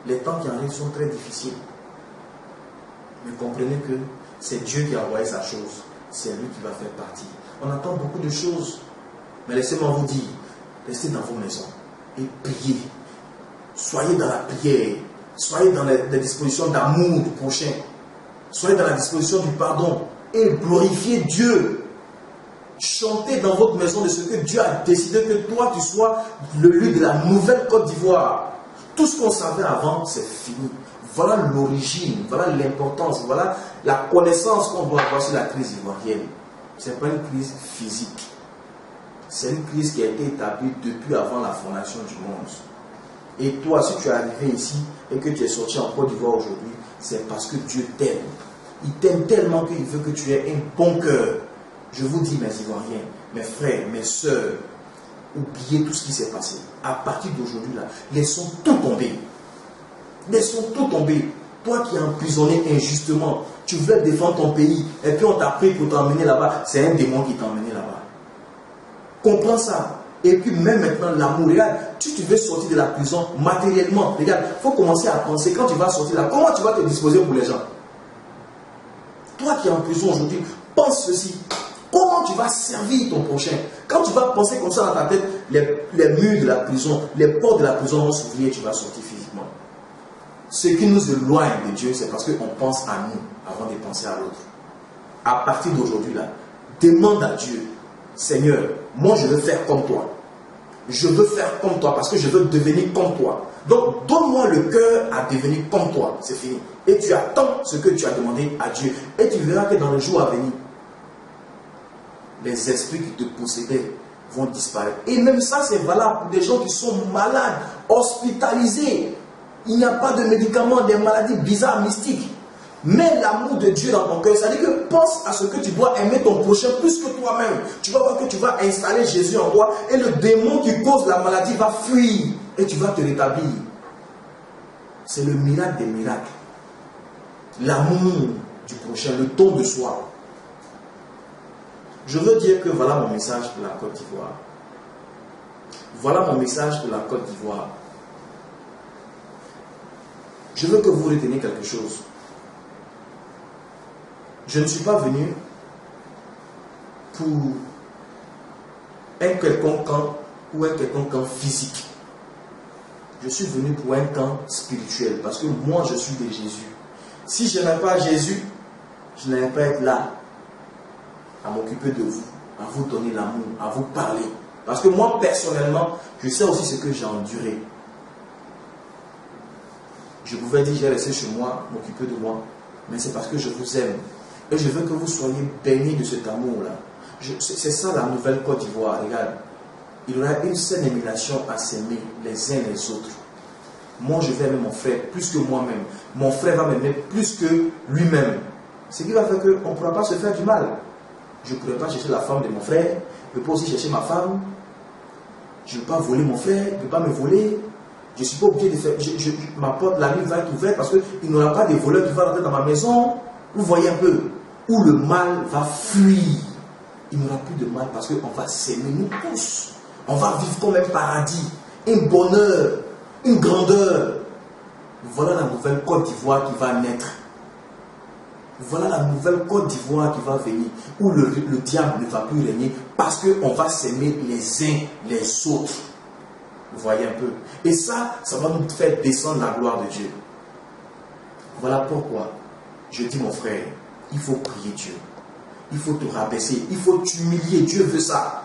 Les temps qui arrivent sont très difficiles. Mais comprenez que c'est Dieu qui a envoyé sa chose. C'est lui qui va faire partie. On attend beaucoup de choses. Mais laissez-moi vous dire, restez dans vos maisons et priez. Soyez dans la prière. Soyez dans la disposition d'amour du prochain. Soyez dans la disposition du pardon. Et glorifiez Dieu. Chantez dans votre maison de ce que Dieu a décidé que toi tu sois le lieu de la nouvelle Côte d'Ivoire. Tout ce qu'on savait avant, c'est fini. Voilà l'origine, voilà l'importance, voilà la connaissance qu'on doit avoir sur la crise ivoirienne. Ce n'est pas une crise physique. C'est une crise qui a été établie depuis avant la fondation du monde. Et toi, si tu es arrivé ici et que tu es sorti en Côte d'Ivoire aujourd'hui, c'est parce que Dieu t'aime. Il t'aime tellement qu'il veut que tu aies un bon cœur. Je vous dis, mes Ivoiriens, mes frères, mes sœurs, oubliez tout ce qui s'est passé. À partir d'aujourd'hui, là, laissons tout tomber. Laissons tout tomber. Toi qui es emprisonné injustement, tu voulais défendre ton pays, et puis on t'a pris pour t'emmener là-bas. C'est un démon qui t'a emmené là-bas. Comprends ça. Et puis même maintenant, l'amour, regarde, si tu veux sortir de la prison matériellement, regarde, il faut commencer à penser, quand tu vas sortir là, comment tu vas te disposer pour les gens? Toi qui es en prison aujourd'hui, pense ceci. Comment tu vas servir ton prochain? Quand tu vas penser comme ça dans ta tête, les murs de la prison, les portes de la prison vont s'ouvrir et tu vas sortir physiquement. Ce qui nous éloigne de Dieu, c'est parce qu'on pense à nous avant de penser à l'autre. À partir d'aujourd'hui, là, demande à Dieu, Seigneur, moi je veux faire comme toi. Je veux faire comme toi parce que je veux devenir comme toi. Donc, donne-moi le cœur à devenir comme toi. C'est fini. Et tu attends ce que tu as demandé à Dieu. Et tu verras que dans le jour à venir, les esprits qui te possédaient vont disparaître. Et même ça, c'est valable pour des gens qui sont malades, hospitalisés. Il n'y a pas de médicaments, des maladies bizarres, mystiques. Mets l'amour de Dieu dans ton cœur. C'est-à-dire que pense à ce que tu dois aimer ton prochain plus que toi-même. Tu vas voir que tu vas installer Jésus en toi et le démon qui cause la maladie va fuir et tu vas te rétablir. C'est le miracle des miracles. L'amour du prochain, le don de soi. Je veux dire que voilà mon message pour la Côte d'Ivoire. Voilà mon message pour la Côte d'Ivoire. Je veux que vous reteniez quelque chose. Je ne suis pas venu pour un quelconque camp ou un quelconque camp physique. Je suis venu pour un camp spirituel parce que moi je suis de Jésus. Si je n'aime pas Jésus, je n'aime pas être là à m'occuper de vous, à vous donner l'amour, à vous parler. Parce que moi personnellement, je sais aussi ce que j'ai enduré. Je pouvais dire, j'ai resté chez moi, m'occuper de moi, mais c'est parce que je vous aime. Et je veux que vous soyez baignés de cet amour-là. C'est ça la nouvelle Côte d'Ivoire. Regarde, il y aura une saine émulation à s'aimer les uns les autres. Moi, je vais aimer mon frère plus que moi-même. Mon frère va m'aimer plus que lui-même. Ce qui va faire qu'on ne pourra pas se faire du mal. Je ne pourrai pas chercher la femme de mon frère. Je ne peux pas aussi chercher ma femme. Je ne veux pas voler mon frère. Il ne peut pas me voler. Je ne suis pas obligé de faire... ma porte, la nuit va être ouverte parce qu'il n'y aura pas de voleur qui va rentrer dans ma maison. Vous voyez un peu où le mal va fuir. Il n'y aura plus de mal parce qu'on va s'aimer nous tous. On va vivre comme un paradis, un bonheur, une grandeur. Voilà la nouvelle Côte d'Ivoire qui va naître. Voilà la nouvelle Côte d'Ivoire qui va venir, où le diable ne va plus régner parce qu'on va s'aimer les uns les autres. Vous voyez un peu. Et ça va nous faire descendre la gloire de Dieu. Voilà pourquoi je dis mon frère, il faut prier Dieu. Il faut te rabaisser, il faut t'humilier. Dieu veut ça.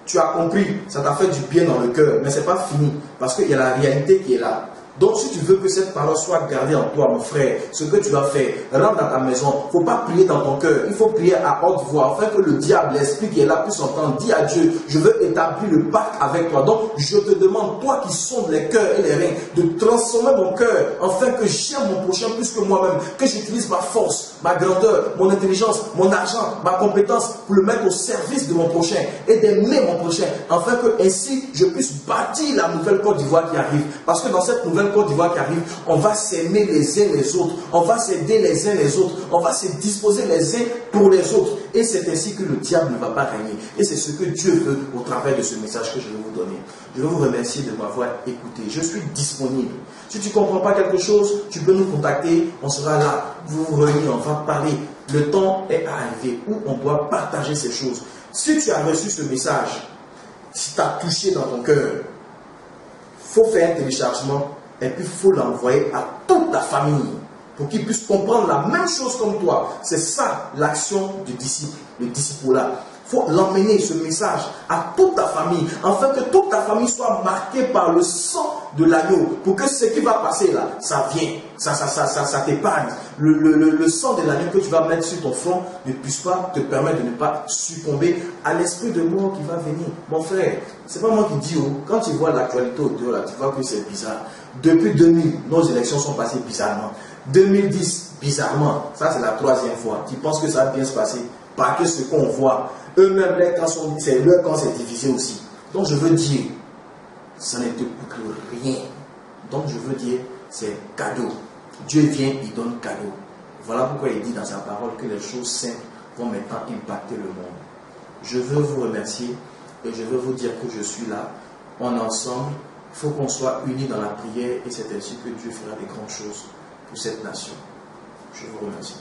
Tu as compris, ça t'a fait du bien dans le cœur, mais ce n'est pas fini, parce qu'il y a la réalité qui est là. Donc si tu veux que cette parole soit gardée en toi, mon frère, ce que tu as fait, rentre dans ta maison. Il ne faut pas prier dans ton cœur, il faut prier à haute voix, afin que le diable, l'esprit qui est là puisse entendre. Dis à Dieu, je veux établir le pacte avec toi. Donc je te demande, toi qui sondes les cœurs et les reins, de transformer mon cœur, afin que j'aime mon prochain plus que moi-même, que j'utilise ma force, ma grandeur, mon intelligence, mon argent, ma compétence, pour le mettre au service de mon prochain, et d'aimer mon prochain, afin que ainsi je puisse bâtir la nouvelle Côte d'Ivoire qui arrive. Parce que dans cette nouvelle Côte d'Ivoire qui arrive, on va s'aimer les uns les autres, on va s'aider les uns les autres, on va se disposer les uns pour les autres. Et c'est ainsi que le diable ne va pas régner. Et c'est ce que Dieu veut au travers de ce message que je vais vous donner. Je veux vous remercier de m'avoir écouté. Je suis disponible. Si tu ne comprends pas quelque chose, tu peux nous contacter. On sera là. Vous vous réunissez, on va parler. Le temps est arrivé où on doit partager ces choses. Si tu as reçu ce message, si tu as touché dans ton cœur, il faut faire un téléchargement et puis il faut l'envoyer à toute ta famille pour qu'ils puissent comprendre la même chose comme toi. C'est ça l'action du disciple, le disciple-là. Il faut l'emmener, ce message, à toute ta famille, afin que toute ta famille soit marquée par le sang de l'agneau, pour que ce qui va passer là, ça vienne, ça t'épargne. Le sang de l'agneau que tu vas mettre sur ton front ne puisse pas te permettre de ne pas succomber à l'esprit de mort qui va venir. Mon frère, c'est pas moi qui dis, quand tu vois l'actualité autour là, tu vois que c'est bizarre. Depuis 2000, nos élections sont passées bizarrement. 2010, bizarrement, ça c'est la troisième fois. Tu penses que ça va bien se passer? Parce que ce qu'on voit, eux-mêmes, leur camp s'est divisé aussi. Donc je veux dire, ça ne te coûte rien. Donc je veux dire, c'est cadeau. Dieu vient, il donne cadeau. Voilà pourquoi il dit dans sa parole que les choses simples vont maintenant impacter le monde. Je veux vous remercier et je veux vous dire que je suis là. On est ensemble. Il faut qu'on soit unis dans la prière et c'est ainsi que Dieu fera des grandes choses pour cette nation. Je vous remercie.